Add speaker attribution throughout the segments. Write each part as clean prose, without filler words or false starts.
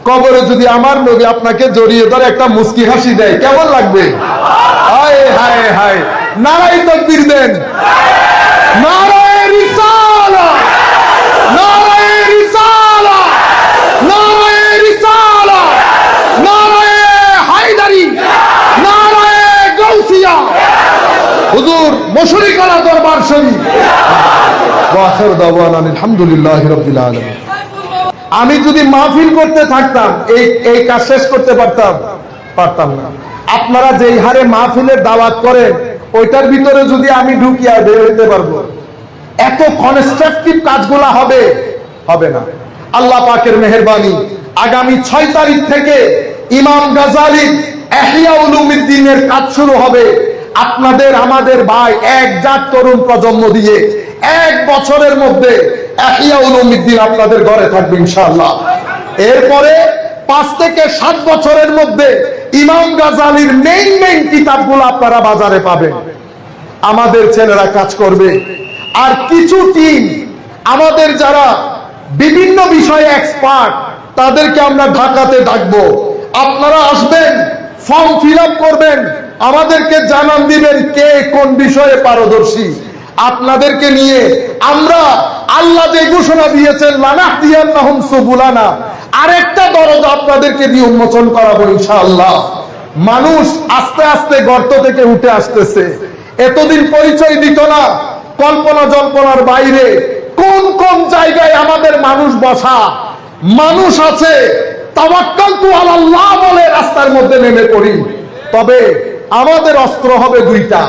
Speaker 1: কবরে যদি আমার নবী আপনাকে জড়িয়ে ধরে একটা মুস্কি হাসি দেয়, কেমন লাগবে? হায় হায় হায়, নারায়ে তাকবীর দেন, নারায়ে রিসালাত, নারায়ে রিসালাত, নারায়ে রিসালাত, নারায়ে হায়দারি, নারায়ে গাউসিয়া। হুজুর মুশরিকানা দরবার শরীফ। ওয়া আখিরু দাওয়ানা আলহামদুলিল্লাহি রাব্বিল আলামিন। আমি যদি মাহফিল করতে থাকতাম এই কাজ শেষ করতে পারতাম না। আপনারা যেই হারে মাহফিলের দাওয়াত করেন, ওইটার ভিতরে যদি আমি ঢুকিয়া বের হইতে পারবো, এত কনস্ট্রাকটিভ কাজগুলা হবে না। আল্লাহ পাকের মেহেরবানি, আগামী 6 তারিখ থেকে ইমাম গাজালির ইহয়া উলুমিদ্দিনের কাজ শুরু হবে। আপনাদের আমাদের ভাই একজাত তরুণ প্রজন্ম দিয়ে 1 বছরের মধ্যে ইহয়া উলুমিদ্দিন আপনাদের ঘরে থাকবে ইনশাআল্লাহ। এরপরে 5 থেকে 7 বছরের মধ্যে ইমাম গাজালির মেইন কিতাবগুলো আপনারা বাজারে পাবেন। আমাদের ছেলেরা কাজ করবে। আর কিছু টিম আমাদের যারা বিভিন্ন বিষয়ে এক্সপার্ট, তাদেরকে আমরা ঢাকাতে ডাকবো। আপনারা আসবেন, ফর্ম ফিল আপ করবেন, আমাদেরকে জানান দিবেন কে কোন বিষয়ে পারদর্শী। আপনাদেরকে নিয়ে আমরা আল্লাহ যে ঘোষণা দিয়েছেন লানাহদিয়ান্নাহুম সুবুলানা, আরেকটা দরজা আপনাদেরকে দিয়ে উন্মোচন করাবো ইনশাআল্লাহ। মানুষ আস্তে আস্তে গর্ত থেকে উঠে আসতেছে। এতদিন পরিচয় দিত না, কল্পনা জল্পনার বাইরে কোন কোন জায়গায় আমাদের মানুষ বসা মানুষ আছে। তাওয়াক্কালতু আলাল্লাহ বলে রাস্তার মধ্যে নেমে পড়ি। তবে আমাদের অস্ত্র হবে 2টা,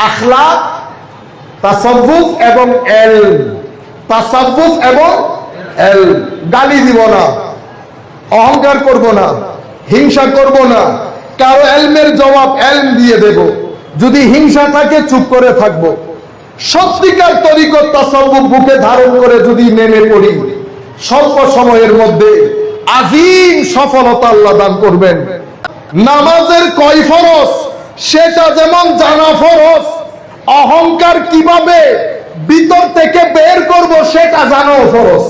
Speaker 1: আখলাক, তাসাব্বুফ এবং ইলম। তাসাব্বুফ এবং ইলম। গালি দিব না, অহংকার করব না, হিংসা করব না, কারো ইলমের জবাব ইলম দিয়ে দেব। যদি হিংসা থাকে চুপ করে থাকবো। সত্যিকার তরিকত তাসাব্বুফ বুকে ধারণ করে যদি নেমে পড়ি, স্বল্প সময়ের মধ্যে আযীম সফলতা আল্লাহ দান করবেন। নামাজের কয় ফরজ সেটা যেমন জানা ফরজ, অহংকার কিভাবে ভিতর থেকে বের করব সেটা জানাও ফরজ।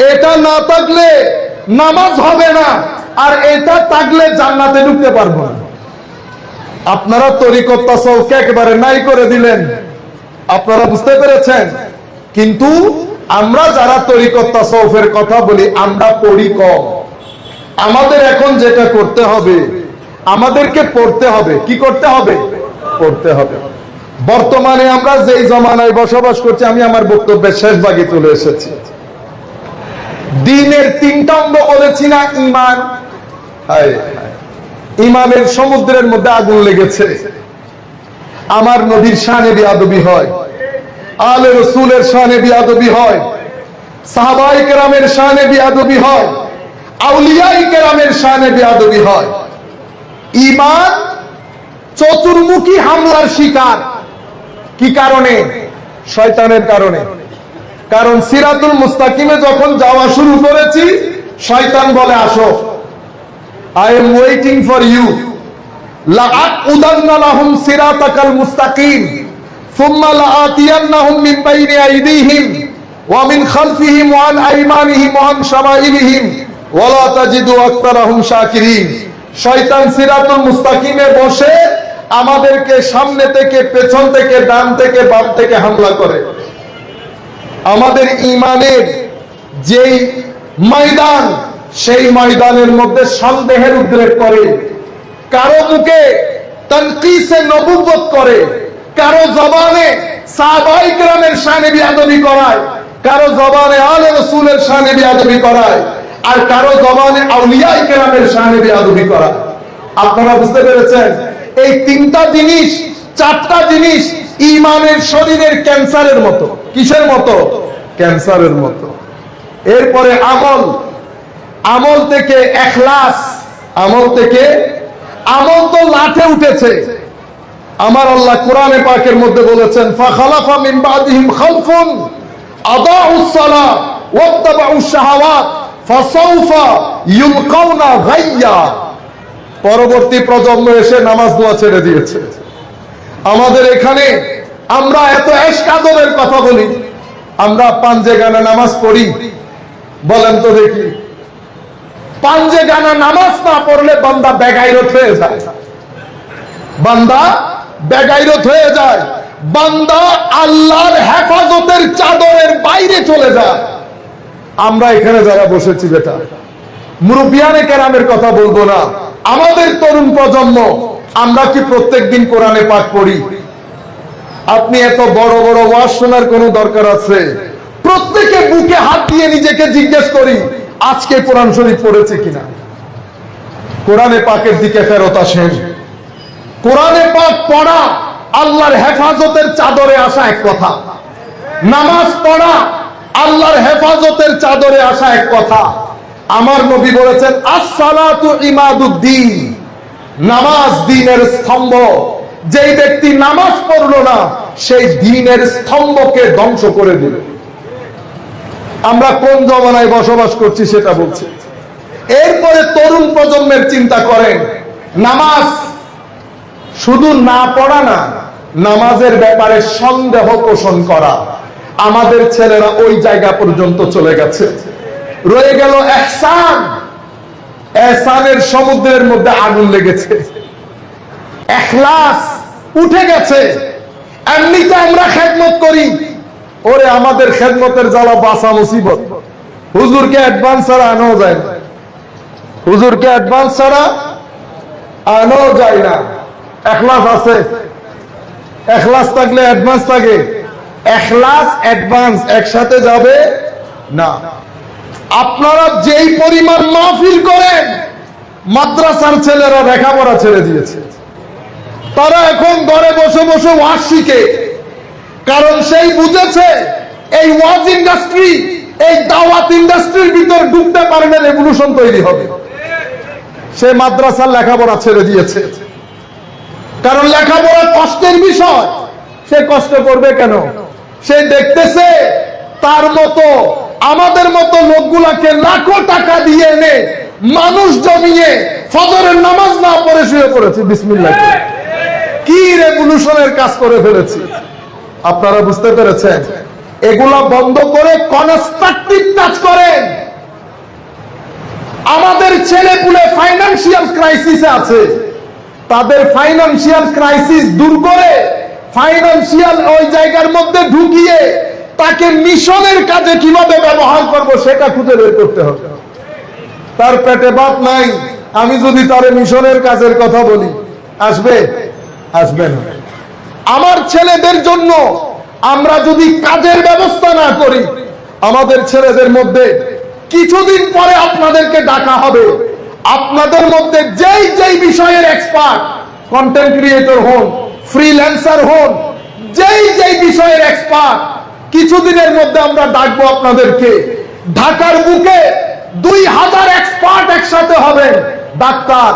Speaker 1: এটা না থাকলে নামাজ হবে না, আর এটা থাকলে জান্নাতে ঢুকতে পারবো না। আপনারা তরিকত তাসাউফ একেবারে নাই করে দিলেন, আপনারা বুঝতে পেরেছেন। কিন্তু আমরা যারা তরিকত তাসাউফের কথা বলি, আমরা পড়ি কম। আমাদের এখন যেটা করতে হবে, আমাদেরকে পড়তে হবে। কি করতে হবে? পড়তে হবে। বর্তমানে আমরা যেই জমানায় বসবাস করছি, আমি আমার বক্তব্যের শেষ ভাগে চলে এসেছি। দ্বীনের 3টা অঙ্গ বলেছি না? ঈমান। ঈমানের সমুদ্রের মধ্যে আগুন লেগেছে। আমার নবীর শানে বেয়াদবি হয়, আলে রাসূলের শানে বেয়াদবি হয়, সাহাবায়ে কেরামের শানে বেয়াদবি হয়, আউলিয়ায়ে কেরামের শানে বেয়াদবি হয়। ঈমান চতুর্মুখী হামলার শিকার। কি কারণে? শয়তানের কারণে। কারণ সিরাতুল মুস্তাকিমে যখন যাওয়া শুরু করেছি, শয়তান বলে আসো, I am waiting for you, লাআকুদান্না লাহুম সিরাতাকাল মুস্তাকিম সুম্মা লাআতিয়ান্নাহুম মিন বাইনি আইদিহিম ওয়া মিন খালফিহিম ওয়া আন আইমানিহিম ওয়া আন শামাইলিহিম ওয়া লা তাজিদু আকতারাহুম শাকিরিন। শয়তান সিরাতুল মুস্তাকিমে বসে আমাদেরকে সামনে থেকে, পেছন থেকে, ডান থেকে, বাম থেকে হামলা করে। আমাদের ঈমানের যেই ময়দান, সেই ময়দানের মধ্যে সন্দেহের উদ্রেক করে, কারো মুখে তানকিসে নবুওয়াত করে, কারো জবানে সাহাবায়ে কেরামের শানে বেয়াদবি করায়, কারো জবানে আলে রাসূলের শানে বেয়াদবি করায়, আর কারো জবানে আউলিয়ায়ে কেরামের শানে বেয়াদবি করায়। আপনারা বুঝতে পেরেছেন? এই 3টা জিনিস, 4টা জিনিস ঈমানের শরীরের ক্যান্সারের মতো। কিসের মতো? ক্যান্সারের মতো। এরপরে আমল, আমল থেকে ইখলাস, আমল থেকে, আমল তো লাঠে উঠেছে। আমার আল্লাহ কোরআনে পাকের মধ্যে বলেছেন, ফাখালাফা মিন বাদিহিম খালফুন আদাউস সালাত ওয়াত্তাবাউশ শাহাওয়াত ফাসাউফা ইউলকাউনা গাইয়া। পরবর্তী প্রজন্ম এসে নামাজ দোয়া ছেড়ে দিয়েছে। আমাদের এখানে আমরা এত ইশক আদরের কথা বলি, আমরা পাঞ্জে গানে নামাজ পড়ি, বলেন তো দেখি। পাঞ্জে গানা নামাজ না পড়লে বান্দা বেগাইরত হয়ে যায়, বান্দা বেগাইরত হয়ে যায়, বান্দা আল্লাহর হেফাজতের চাদরের বাইরে চলে যায়। আমরা এখানে যারা বসেছি বেটা, মুরব্বিয়ানে কেরামের কথা বলবো না, আমাদের তরুণ প্রজন্ম, আমরা কি প্রত্যেকদিন কোরআনে পাঠ পড়ি? আপনি এত বড় বড় ওয়াজ শোনার কোনো দরকার আছে? প্রত্যেকে বুকে হাত দিয়ে নিজেকে জিজ্ঞেস করি, আজকে কোরআন শরীফ পড়েছে কিনা? কোরআনে পাকের দিকে ফেরত আসেন। কোরআনে পাক পড়া আল্লাহর হেফাজতের চাদরে আসা এক কথা, নামাজ পড়া আল্লাহর হেফাজতের চাদরে আসা এক কথা। আমার নবী বলেছেন, আস-সালাতু ইমাদুদ্দিন, নামাজ দ্বীনের স্তম্ভ। যেই ব্যক্তি নামাজ পড়লো না, সেই দ্বীনের স্তম্ভকে ধ্বংস করে দিল। আমরা কোন জমানায় বসবাস করছি সেটা বলছি। এরপরে তরুণ প্রজন্মের চিন্তা করেন, নামাজ শুধু না পড়া না, নামাজের ব্যাপারে সন্দেহ পোষণ করা। আমাদের ছেলেরা ওই জায়গা পর্যন্ত চলে গেছে। রয়ে গেল ইহসান, ইহসানের সমুদ্রের মধ্যে আগুন লেগেছে। ইখলাস উঠে গেছে। এমনিতে আমরা খেদমত করি, ওরে আমাদের খেদমতের জ্বালা বাসা মুসিবত। হুজুরকে অ্যাডভান্স ছাড়া আনো যায় না, হুজুরকে অ্যাডভান্স ছাড়া আনো যায় না। ইখলাস আছে, ইখলাস থাকলে অ্যাডভান্স থাকে। ইখলাস অ্যাডভান্স একসাথে যাবে না। আপনারা যেই পরিমাণ মাহফিল করেন, মাদ্রাসার ছেলেরা লেখাপড়া ছেড়ে দিয়েছে। তারা এখন ঘরে বসে বসে ওয়াজ শিখে, কারণ সেই বুঝেছে এই ওয়াজ ইন্ডাস্ট্রি, এই দাওয়াত ইন্ডাস্ট্রির ভিতর ঢুকতে পারলে রেভলিউশন তৈরি হবে। সে মাদ্রাসার লেখাপড়া ছেড়ে দিয়েছে, কারণ লেখাপড়া কষ্টের বিষয়। সে কষ্ট করবে কেন? সে দেখতেছে তার মতো আমাদের মতো লোকগুলাকে লাখো টাকা দিয়ে এনে মানুষ জমিয়ে ফজরের নামাজ না পড়ে শুয়ে পড়েছে বিসমিল্লাহ। কি রেভলিউশনের কাজ করে ফেলেছি, আপনারা বুঝতে পেরেছেন? এগুলা বন্ধ করে কনস্ট্রাকটিভ কাজ করেন। আমাদের ছেলেপুলে ফাইন্যান্সিয়াল ক্রাইসিসে আছে, তাদের ফাইন্যান্সিয়াল ক্রাইসিস দূর করে ফাইন্যান্সিয়াল ওই জায়গার মধ্যে ঢুকিয়ে তাকে মিশনের কাজে কিভাবে ব্যবহার করব সেটা খুঁজে বের করতে হবে। তার পেটে ভাত নাই, আমি যদি তার মিশনের কাজের কথা বলি, আসবে? আসবে না। আমার ছেলেদের জন্য আমরা যদি কাজের ব্যবস্থা না করি, আমাদের ছেলেদের মধ্যে কিছুদিন পরে আপনাদেরকে ডাকা হবে। আপনাদের মধ্যে যেই যেই বিষয়ের এক্সপার্ট, কন্টেন্ট ক্রিয়েটর হন, ফ্রিল্যান্সার হন, যেই যেই বিষয়ের এক্সপার্ট, কিছুদিনের মধ্যে আমরা ডাকবো আপনাদেরকে। ঢাকার বুকে 2000 এক্সপার্ট একসাথে হবেন। ডাক্তার,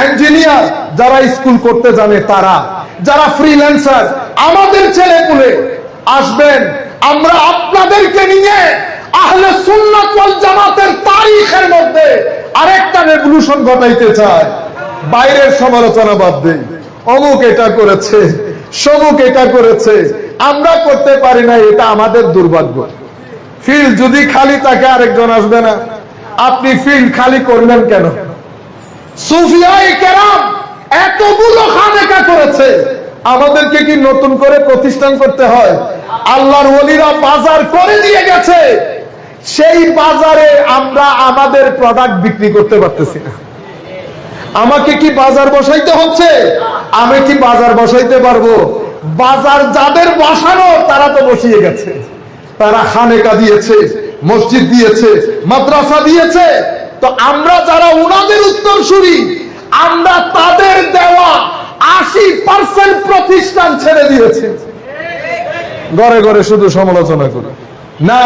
Speaker 1: ইঞ্জিনিয়ার, যারা স্কুল করতে জানে তারা, যারা ফ্রিল্যান্সার, আমাদের ছেলেপুলে আসবেন। আমরা আপনাদেরকে নিয়ে আহলে সুন্নাত ওয়াল জামাতের তারিখের মধ্যে আরেকটা রেভলিউশন ঘটাইতে চাই। বাইরের সমালোচনা বাদ দেই, অমুক এটা করেছে, সমুক এটা করেছে, আমরা করতে পারি না, এটা আমাদের দুর্ভাগ্য। ফিল্ড যদি খালি থাকে আরেকজন আসবে না। আপনি ফিল্ড খালি করলেন কেন? সুফিয়ায়ে কেরাম এতগুলো খানেকা করেছে, আমাদেরকে কি নতুন করে প্রতিষ্ঠান করতে হয়? আল্লাহর ওলিরা বাজার করে দিয়ে গেছে, সেই বাজারে আমরা আমাদের প্রোডাক্ট বিক্রি করতে পারতেছি না। আমাকে কি বাজার বসাইতে হচ্ছে? আমি কি বাজার বসাইতে পারবো? বাজার যাদের বসানো তারা তো বসিয়ে গেছে। তারা খানেকা দিয়েছে, মসজিদ দিয়েছে, মাদ্রাসা দিয়েছে। তো আমরা যারা উনাদের উত্তরসূরি, আমরা তাদের দেওয়া 80% প্রতিষ্ঠান ছেড়ে দিয়েছি। ঘরে ঘরে শুধু সমালোচনা করি না,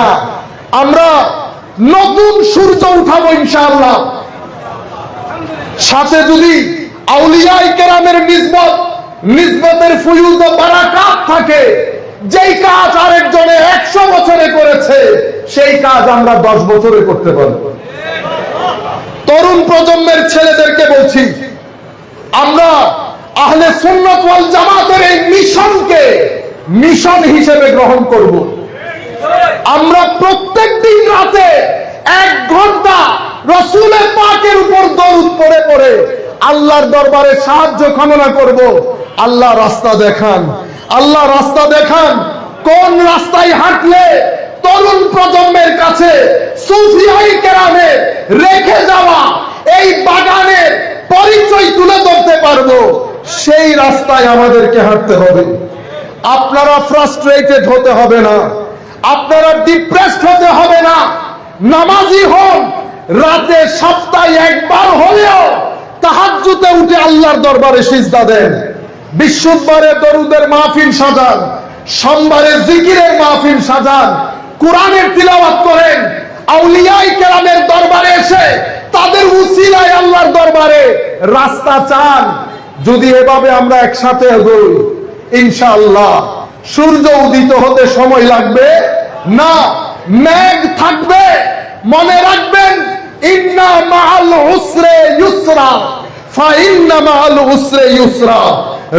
Speaker 1: আমরা নতুন সূর্য উঠাবো ইনশাআল্লাহ। সাথে যদি আউলিয়ায়ে কেরামের নিসবতের ফুয়ুজ ও বারাকাত থাকে, যেই কাজ আরেকজনে 100 বছরে করেছে, সেই কাজ আমরা 10 বছরে করতে পারবো। তরুণ প্রজন্মের ছেলেদেরকে বলছি, আমরা আহলে সুন্নাত ওয়াল জামাতের এই মিশনকে মিশন হিসেবে গ্রহণ করব। আমরা প্রত্যেকদিন রাতে 1 ঘন্টা রাসূলের পাকের পড়ে পড়ে আল্লাহর দরবারে সাহায্য কামনা করব। আল্লাহ রাস্তা দেখান, আল্লাহ রাস্তা দেখান। কোন রাস্তায় হাঁটলে তরুণ প্রজন্মের কাছে সুফিয়ায়ে কেরামের রেখে যাওয়া এই বাগানের পরিচয় তুলে ধরতে পারবো, সেই রাস্তায় আমাদেরকে হাঁটতে হবে। আপনারা ফ্রাস্ট্রেটেড হতে হবে না, আপনারা ডিপ্রেসড হতে হবে না। নামাজি হন, রাতে সপ্তাহে একবার হলেও তাহাজ্জুদে উঠে আল্লাহর দরবারে সিজদা দেন। বিশুদ্ধবারে দরুদের মাহফিল সাজান, সোমবারে জিকিরের মাহফিল সাজান, কোরআনের তিলাওয়াত করেন, আউলিয়ায়ে কেরামের দরবারে এসে তাদের উসিলায় আল্লাহর দরবারে রাস্তা চান। যদি এভাবে আমরা একসাথে এগোই, ইনশাআল্লাহ সূর্য উদিত হতে সময় লাগবে না, মেঘ থাকবে। মনে রাখবেন, ইন্না মাআল উসরে ইউসরা, ফা ইন্না মাআল উসরে ইউসরা।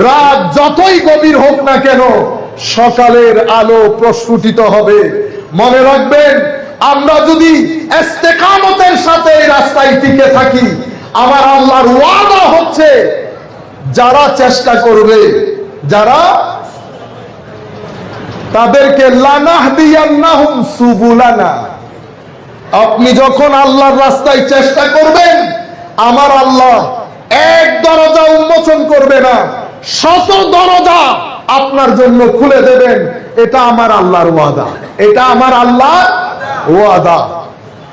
Speaker 1: রাত যতই গভীর হোক না কেন, সকালের আলো প্রস্ফুটিত হবে। মনে রাখবেন, আমরা যদি ইস্তেকামতের সাথে এই রাস্তায় টিকে থাকি, আমার আল্লাহর ওয়াদা হচ্ছে, যারা চেষ্টা করবে, যারা তাদেরকে লানাহদিয়ান্নাহুম সুবুলানা। আপনি যখন আল্লাহর রাস্তায় চেষ্টা করবেন, আমার আল্লাহ এক দরজা উন্মোচন করবে না, শত দরজা আপনার জন্য খুলে দেবেন। এটা আমার আল্লাহর ওয়াদা, এটা আমার আল্লাহর ওয়াদা।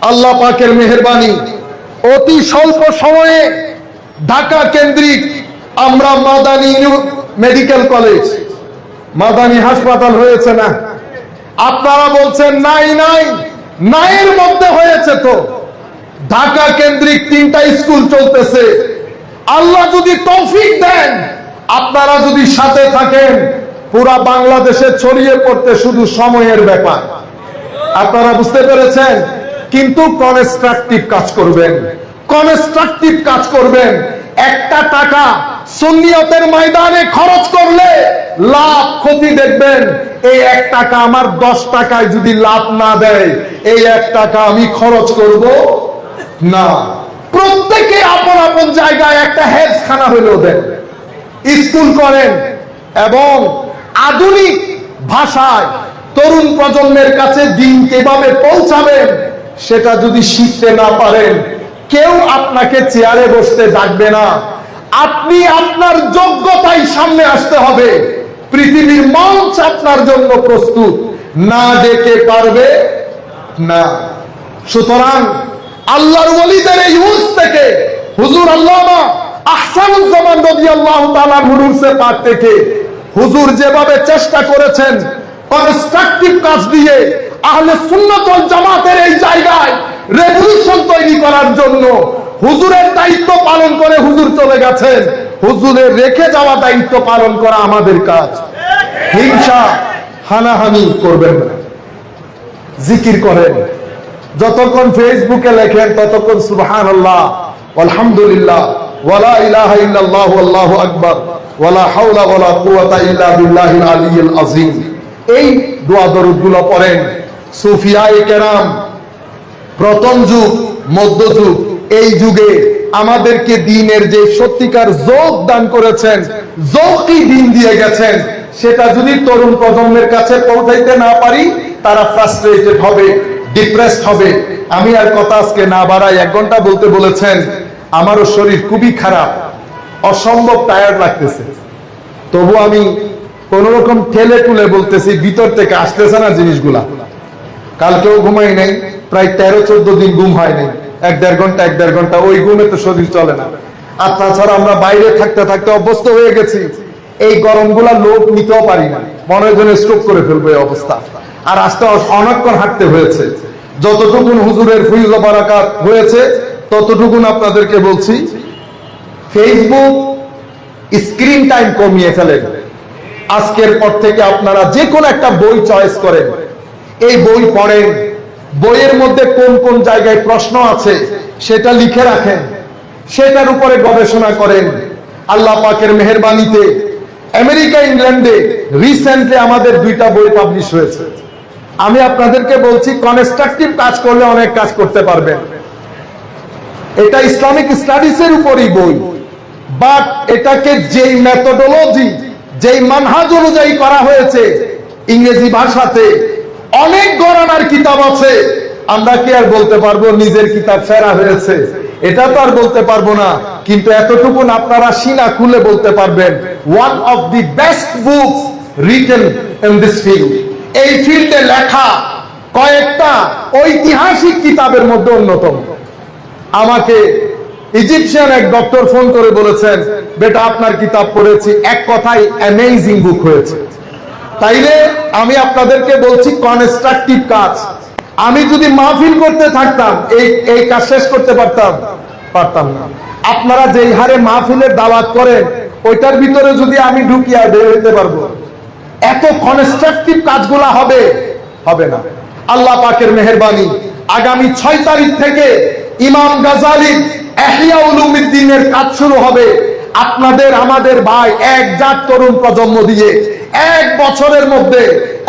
Speaker 1: আল্লাহ পাকের মেহেরবানি, অতি স্বল্প সময়ে ঢাকা কেন্দ্রিক আমরা মাদানী মেডিকেল কলেজ, মাদানী হাসপাতাল হয়েছে না? আপনারা বলছেন নাই নাই, নাইয়ের মধ্যে হয়েছে তো। ঢাকা কেন্দ্রিক 3টা স্কুল চলতেছে। আল্লাহ যদি তৌফিক দেন, আপনারা যদি সাথে থাকেন, পুরা বাংলাদেশে ছড়িয়ে পড়তে শুধু সময়ের ব্যাপার। আপনারা বুঝতে পেরেছেন? কিন্তু কনস্ট্রাকটিভ কাজ করবেন, কনস্ট্রাকটিভ কাজ করবেন। একটা টাকা সুন্নিয়তের ময়দানে খরচ করলে লাভ ক্ষতি দেখবেন। এই 1 টাকা আমার 10 টাকায় যদি লাভ না দেয়, এই 1 টাকা আমি খরচ করব না। প্রত্যেকে আপন আপন জায়গায় একটা হেজখানা হইলেও দেন, স্কুল করেন, এবং আধুনিক ভাষায় তরুণ প্রজন্মের কাছে দিন কিভাবে পৌঁছাবেন সেটা যদি শিখতে না পারেন, কেউ আপনাকে চেয়ারে বসতে ডাকবে না। আপনি আপনার যোগ্যতায় সামনে আসতে হবে। পৃথিবীর মঞ্চ আপনার জন্য প্রস্তুত, না ডেকে পারবে না। সুতরাং আল্লাহর ওলিদের এই হুজ থেকে, হুজুর আল্লামা আহসানুজ্জামান রাদিয়াল্লাহু তাআলা হুরুসে পাক থেকে হুজুর যেভাবে চেষ্টা করেছেন কনস্ট্রাকটিভ কাজ দিয়ে আহলে সুন্নাত ওয়াল জামাতের এই জায়গায় রেভলিউশন তৈরি করার জন্য, হুজুরের দায়িত্ব পালন করে হুজুর চলে গেছেন। হুজুরের রেখে যাওয়া দায়িত্ব পালন করা আমাদের কাজ। হিংসা হানাহানি করবেন না, জিকির করেন। যতক্ষণ ফেসবুকে লেখেন ততক্ষণ সুবহানাল্লাহ, আলহামদুলিল্লাহ, ওয়ালা ইলাহা ইল্লাল্লাহু আল্লাহু আকবার, ওয়ালা হাওলা ওয়ালা কুওয়াতা ইল্লা বিল্লাহিল আলিয়্যিল আযীম, এই দোয়া দরুদগুলো পড়েন। সুফিয়ায়ে কেরাম প্রথম যুগ, মধ্যযুগ, এই যুগে আমাদেরকে দ্বীনের যে সত্যিকার যৌক দান করেছেন, যৌকি দ্বীন দিয়ে গেছেন, সেটা যদি তরুণ প্রজন্মের কাছে পৌঁছাইতে না পারি, তারা ফ্রাস্ট্রেটেড হবে, ডিপ্রেসড হবে। আমি আর কথা আজকে না বাড়াই, 1 ঘন্টা বলতে বলেছেন। আমারও শরীর খুবই খারাপ, অসম্ভব টায়ার্ড লাগতেছে, তবু আমি কোন রকম ঠেলে টুলে বলতেছি, ভিতর থেকে আসতেছে না জিনিসগুলা। কালকেও ঘুমাই নাই, প্রায় 13-14 দিন ঘুম হয় নাই, 1-1.5 ঘন্টা 1-1.5 ঘন্টা, ওই ঘুমে তো শরীর চলে না। আর তাছাড়া আমরা বাইরে থাকতে থাকতে অভ্যস্ত হয়ে গেছি, এই গরমগুলা লোক নিতেও পারি না, মনে হয় যেন স্ট্রোক করে ফেলবো এই অবস্থা। আর আজকে অনেকক্ষণ হাঁটতে হয়েছে। যতটুকুন হুজুরের ফয়জ ও বারাকাত হয়েছে ততটুকুন আপনাদেরকে বলছি। ফেসবুক স্ক্রিন টাইম কমিয়ে ফেলেন। আজকের পর থেকে আপনারা যে কোনো একটা বই চয়েস করেন, এই বই পড়েন, বইয়ের মধ্যে কোন কোন জায়গায় প্রশ্ন আছে সেটা লিখে রাখেন, সেটার উপরে গবেষণা করেন। আল্লাহ পাকের মেহেরবানিতে আমেরিকা, ইংল্যান্ডে রিসেন্টলি আমাদের 2টা বই পাবলিশ হয়েছে। আমি আপনাদেরকে বলছি, কনস্ট্রাকটিভ কাজ করলে অনেক কাজ করতে পারবেন। এটা ইসলামিক স্টাডিজের উপরই বই, বাট এটাকে যেই মেথোডোলজি, যেই মানহাজ অনুযায়ী করা হয়েছে ইংরেজি ভাষাতে, অনেক গণনার কিতাব আছে। আমরা কি আর বলতে পারবো নিজের কিতাব সেরা হয়েছে? এটা তো আর বলতে পারবো না, কিন্তু এতটুকু আপনারা সিনা খুলে বলতে পারবেন, one of the best books written in this field. এই ফিল্ডে লেখা কয়েকটা ঐতিহাসিক কিতাবের মধ্যে অন্যতম। আমাকে ইজিপশিয়ান এক ডক্টর ফোন করে বলেছেন, বেটা আপনার কিতাব পড়েছি, এক কথায় অ্যামেজিং বুক হয়েছে। তাইলে আমি আপনাদেরকে বলছি কনস্ট্রাকটিভ কাজ। আমি যদি মাহফিল করতে থাকতাম এই কাজ শেষ করতে পারতাম না। আপনারা যেই হারে মাহফিলের দাওয়াত করেন, ওইটার ভিতরে যদি আমি ঢুকিয়া বের হইতে পারবো? এত কনস্ট্রাকটিভ কাজগুলা হবে না। আল্লাহ পাকের মেহেরবানি, আগামী 6 তারিখ থেকে ইমাম গাজালির ইহয়া উলুমিদ্দিনের কাজ শুরু হবে। আপনাদের আমাদের ভাই একজাত তরুণ প্রজন্ম দিয়ে 1 বছরের মধ্যে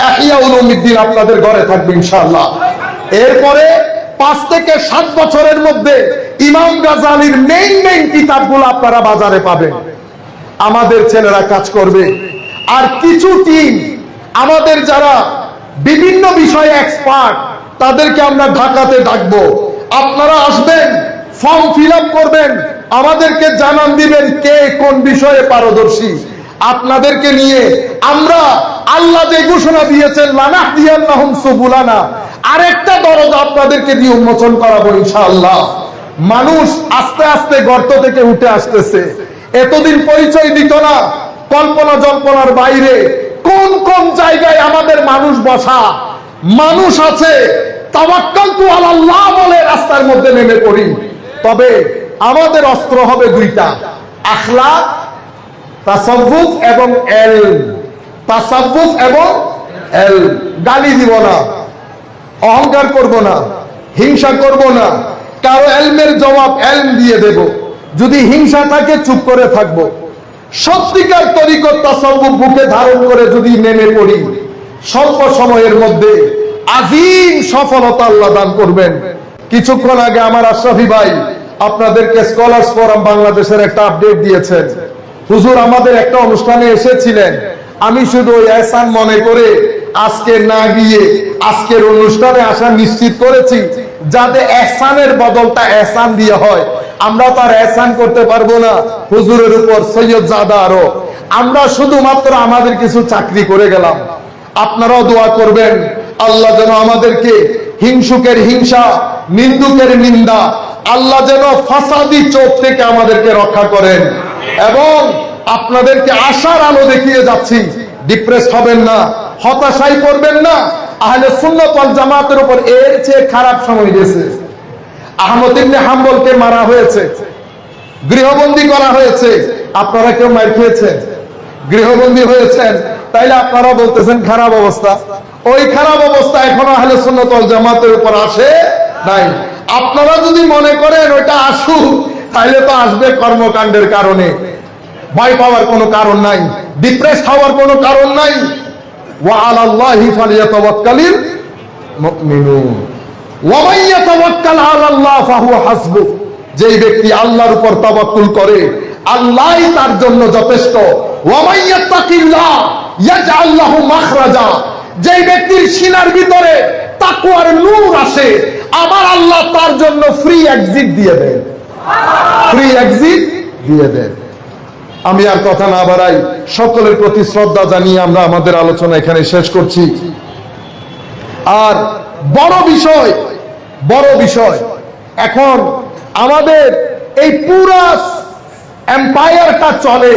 Speaker 1: ইহয়া উলুমিদ্দিন আপনাদের ঘরে থাকবে ইনশাআল্লাহ। এরপরে 5 থেকে 7 বছরের মধ্যে ইমাম গাজালির মেইন কিতাবগুলো আপনারা বাজারে পাবেন। আমাদের ছেলেরা কাজ করবে। আর কিছু টিম আমাদের যারা বিভিন্ন বিষয়ে এক্সপার্ট, তাদেরকে আমরা ঢাকাতে ডাকবো। আপনারা আসবেন, ফর্ম ফিল আপ করবেন, আমাদেরকে জানান দিবেন কে কোন বিষয়ে পারদর্শী। আপনাদেরকে নিয়ে আমরা আল্লাহ যে ঘোষণা দিয়েছেন লানাহদিয়ান্নাহুম সুবুলানা, আরেকটা দরজা আপনাদেরকে দিয়ে উন্মোচন করাবো ইনশাআল্লাহ। মানুষ আস্তে আস্তে গর্ত থেকে উঠে আসতেছে। এতদিন পরিচয় দিত না, কল্পনা জল্পনার বাইরে কোন কোন জায়গায় আমাদের মানুষ বসা মানুষ আছে। তাওয়াক্কালতু আলাল্লাহ বলে রাস্তার মধ্যে নেমে পড়ি। তবে আমাদের অস্ত্র হবে 2টা, আখলাক, তাসাব্বুফ এবং ইলম। তাসাব্বুফ এবং ইলম। গালি দিব না, অহংকার করব না, হিংসা করব না, কারো ইলমের জবাব ইলম দিয়ে দেব। যদি হিংসা থাকে চুপ করে থাকবো। সত্যিকার তরিকত তাসাব্বুফ বুকে ধারণ করে যদি নেমে পড়ি, স্বল্প সময়ের মধ্যে আযীম সফলতা আল্লাহ দান করবেন। কিছুক্ষণ আগে আমার আশরাফি ভাই আপনাদেরকে স্কলার্স ফোরাম বাংলাদেশের একটা আপডেট দিয়েছেন। হুজুর আমাদের একটা অনুষ্ঠানে এসেছিলেন, আমি শুধু ওই এহসান মনে করে আজকে না গিয়ে আজকের অনুষ্ঠানে আসা নিশ্চিত করেছি, যাতে এহসানের বদলটা এহসান দিয়ে হয়। আমরা তো আর এহসান করতে পারবো না হুজুরের উপর, সৈয়দ জাদা আরো। আমরা শুধুমাত্র আমাদের কিছু চাকরি করে গেলাম। আপনারাও দোয়া করবেন আল্লাহ যেন আমাদেরকে হিংসুকের হিংসা, নিন্দুকের নিন্দা, আল্লাহ যেন ফাসাদি চোখ থেকে আমাদেরকে রক্ষা করেন। এবং আপনাদেরকে আশার আলো দেখিয়ে যাচ্ছি, ডিপ্রেস হবেন না, হতাশায় পড়বেন না। আহলে সুন্নাত ওয়াল জামাতের উপর এর চেয়ে খারাপ সময় গেছে। আহমদ ইবনে হাম্বলকে মারা হয়েছে, গৃহবন্দী করা হয়েছে। আপনারা কেউ মার খেয়েছেন? গৃহবন্দী হয়েছেন, তাইলে আপনারা বলতেছেন খারাপ অবস্থা। ওই খারাপ অবস্থা এখনো আহলে সুন্নাত ওয়াল জামাতের উপর আসে নাই। আপনারা যদি মনে করেন ওইটা আসুক, তাইলে তো আসবে কর্মকাণ্ডের কারণে। ভয় পাওয়ার কোনো কারণ নাই, ডিপ্রেস হওয়ার কোনো কারণ নাই। ওয়া আলাল্লাহি ফালিয়াতাওয়াক্কালিল মুমিনুন ওয়া মান ইয়াতাওয়াক্কাল আলাল্লাহ ফাহুয়া হাসবুহ। যেই ব্যক্তি আল্লাহর উপর তাওয়াক্কুল করে, আল্লাহই তার জন্য যথেষ্ট। ওয়া মান ইয়াত্তাকিল্লাহ ইয়াজআল লাহু মাখরাজা। যেই ব্যক্তির সিনার ভিতরে তাকওয়ার নূর আসে, আমার আল্লাহ তার জন্য ফ্রি এক্সিট দিয়ে দেন, ফ্রি এক্সিট দিয়ে দেন। আমি আর কথা না বাড়াই, সকলের প্রতি শ্রদ্ধা জানিয়ে আমরা আমাদের আলোচনা এখানে শেষ করছি। আর বড় বিষয় এখন আমাদের এই পুরা এম্পায়ারটা চলে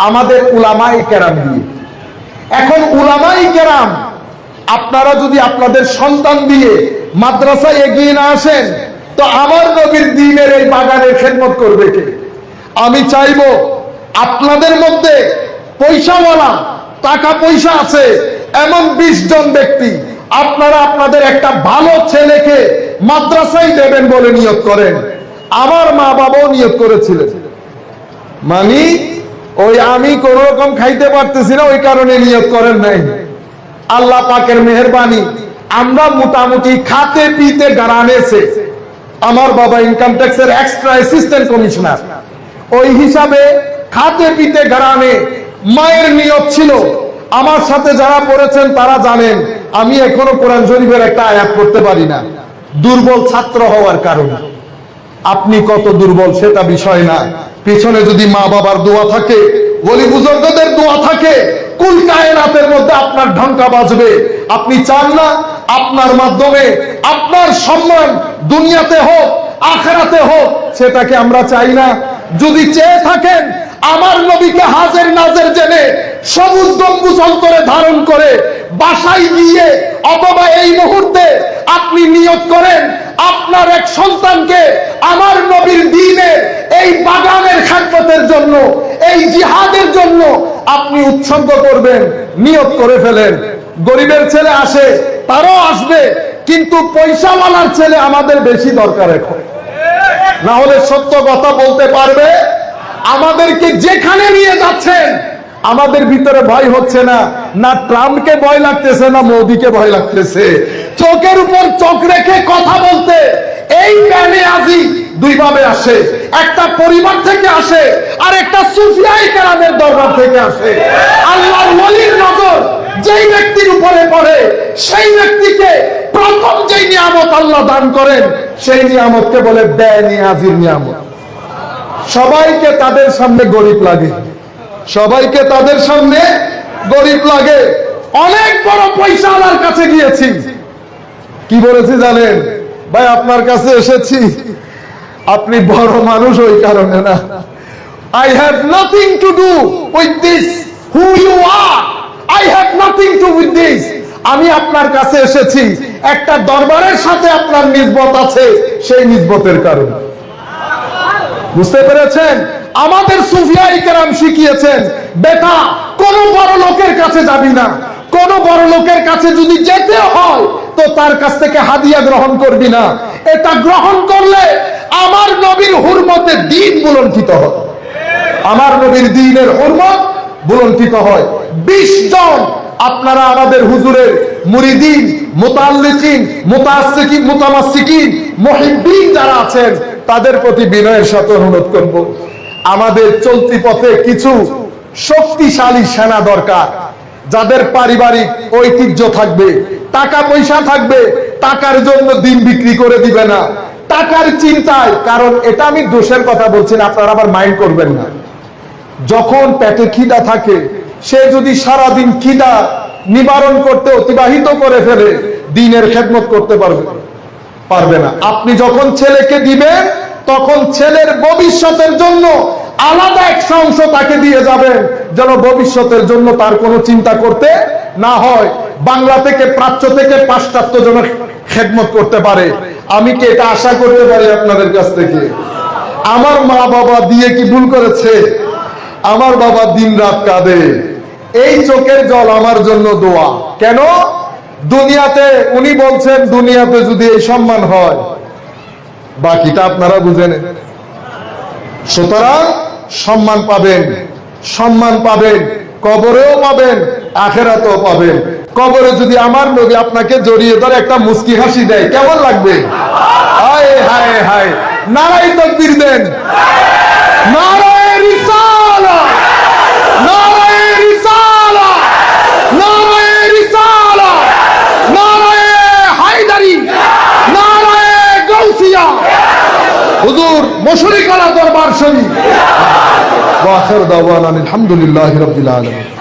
Speaker 1: আমাদের উলামায়ে কেরাম দিয়ে। এখন উলামায়ে কেরাম আপনারা যদি আপনাদের সন্তান দিয়ে মাদ্রাসায় এগিয়ে না আসেন, তো আমার নবীর দ্বীনের এই বাগানের খেদমত করবে কে? আমি চাইবো আপনাদের মধ্যে পয়সাওয়ালা, টাকা পয়সা আছে এমন 20 জন ব্যক্তি, আপনারা আপনাদের একটা ভালো ছেলেকে মাদ্রাসায় দেবেন বলে নিয়ত করেন। আমার মা বাবাও নিয়ত করেছিলেন, মানে ওই আমি কোন রকম খাইতে পারতেছি না ওই কারণে নিয়ত করেন নাই। আল্লাহ পাকের মেহেরবানি, আমরা মোটামুটি খাতে পিতে গারানেছে আমার বাবা ইনকাম ট্যাক্সের এক্সট্রা অ্যাসিস্ট্যান্ট কমিশনার। ওই হিসাবে খাতে পিতে গ্রামে মায়ের নিয়ত ছিল। আমার সাথে যারা পড়েছেন তারা জানেন আমি এখনো কোরআন শরীফের একটা আয়াত পড়তে পারি না, দুর্বল ছাত্র হওয়ার কারণে। আপনি কত দুর্বল সেটা বিষয় না, পিছনে যদি মা বাবার দোয়া থাকে, ওলি বুজুর্গদের দোয়া থাকে, কুল কায়নাতের মধ্যে আপনার ঢঙ্কা বাজবে। আপনি চান না আপনার মাধ্যমে আপনার সম্মান দুনিয়াতে হোক আখিরাতে হোক? সেটাকে আমরা চাই না। যদি চেয়ে থাকেন আমার নবীকে হাজের নাজের জেনে সবুজ গম্বুজ অন্তরে ধারণ করে বাসায় গিয়ে, অথবা এই মুহূর্তে আপনি নিয়ত করেন আপনার এক সন্তানকে আমার নবীর দ্বীনের এই বাগানের খেদমতের জন্য, এই জিহাদের জন্য আপনি উৎসর্গ করবেন, নিয়ত করে ফেলেন। গরিবের ছেলে আসে, তারাও আসবে, কিন্তু পয়সাওয়ালার ছেলে আমাদের বেশি দরকার এখন। না হলে সত্য কথা বলতে পারবে। আমাদেরকে যেখানে নিয়ে যাচ্ছেন আমাদের ভিতরে ভয় হচ্ছে না, না ট্রাম্পকে ভয় লাগতেছে না মোদিকে ভয় লাগতেছে। চোখের উপর চোখ রেখে কথা বলতে এই প্যানে আজি দুই ভাবে আসে, একটা পরিবার থেকে আসে আর একটা সুফিয়ায়ে কেরামের দরবার থেকে আসে। আল্লাহর ওলির নজর যেই ব্যক্তির উপরে পড়ে সেই ব্যক্তিকে প্রথম যেই নিয়ামত আল্লাহ দান করেন সেই নিয়ামতকে বলে বেনিয়াজির নিয়ামত। সবাইকে তাদের সামনে গরিব লাগে, সবাইকে তাদের সামনে গরিব লাগে। অনেক বড় পয়সাওয়ালার কাছে গিয়েছি, কি বলেছি জানেন? ভাই আপনার কাছে এসেছি, আপনি বড় মানুষ ওই কারণে না। I have nothing to do with this who you are. I have nothing to do with this. আমি আপনার কাছে এসেছি একটা দরবারের সাথে আপনার নিসবত আছে, সেই নিসবতের কারণে। বুঝতে পেরেছেন? আমাদের সুফিয়ায়ে কেরাম শিখিয়েছেন, বেটা কোন বড় লোকের কাছে যাবি না, কোন বড় লোকের কাছে যদি যেতে হয় তো তার কাছ থেকে হাদিয়া গ্রহণ করবি না। এটা গ্রহণ করলে আমার নবীর হুরমতে দ্বীন বুলন্ডিত হয়, আমার নবীর দ্বীনের হুরমত বুলন্ডিত হয়। 20 জন আপনারা আমাদের হুজুরের মুরিদিন, মুতাআল্লিকিন, মুতাআসসিকিন, মুতামাসসিকিন, মুহিব্বিন যারা আছেন তাদের প্রতি বিনয়ের সাথে অনুরোধ করব, আমাদের চলতি পথে কিছু শক্তিশালী সেনা দরকার, যাদের পারিবারিক ঐতিহ্য থাকবে, টাকা পয়সা থাকবে, টাকার জন্য দিন বিক্রি করে দিবে না, টাকার চিন্তায়। কারণ এটা আমি দোষের কথা বলছি না, আপনারা আবার মাইন্ড করবেন না। যখন পেটে খিদা থাকে, সে যদি সারাদিন খিদা নিবারণ করতে অতিবাহিত করে ফেলে, দিনের খেদমত করতে পারবে না। আপনি যখন ছেলেকে দিবেন তখন ছেলের ভবিষ্যতের জন্য আলাদা একটা অংশ তাকে দিয়ে যাবেন, যেন ভবিষ্যতের জন্য তার কোনো চিন্তা করতে না হয়। বাংলা থেকে প্রাচ্য থেকে পাশ্চাত্য যেন খেদমত করতে পারে। আমি কি এটা আশা করতে পারি আপনাদের কাছ থেকে? আমার মা বাবা দিয়ে কি ভুল করেছে? আমার বাবা দিন রাত কাঁদে, এই চোখের জল আমার জন্য দোয়া। কেন? দুনিয়াতে উনি বলছেন দুনিয়াতে যদি এই সম্মান হয়, বাকিটা আপনারা বুঝেন। সুতরাং সম্মান পাবেন, সম্মান পাবেন, কবরেও পাবেন, আখিরাতেও পাবেন। কবরে যদি আমার নবী আপনাকে জড়িয়ে ধরে একটা মুস্কি হাসি দেয়, কেমন লাগবে? হায় হায় হায়, নারায়ে তাকবীর দেন, নারায়ে রিসালাত, নারায়ে রিসালাত, নারায়ে রিসালাত, নারায়ে হায়দারি, নারায়ে গাউসিয়া। হুজুর মশরিক আলা দরবার শরীফ। ওয়া আখির দাওয়ানা আলহামদুলিল্লাহি রাব্বিল আলামিন।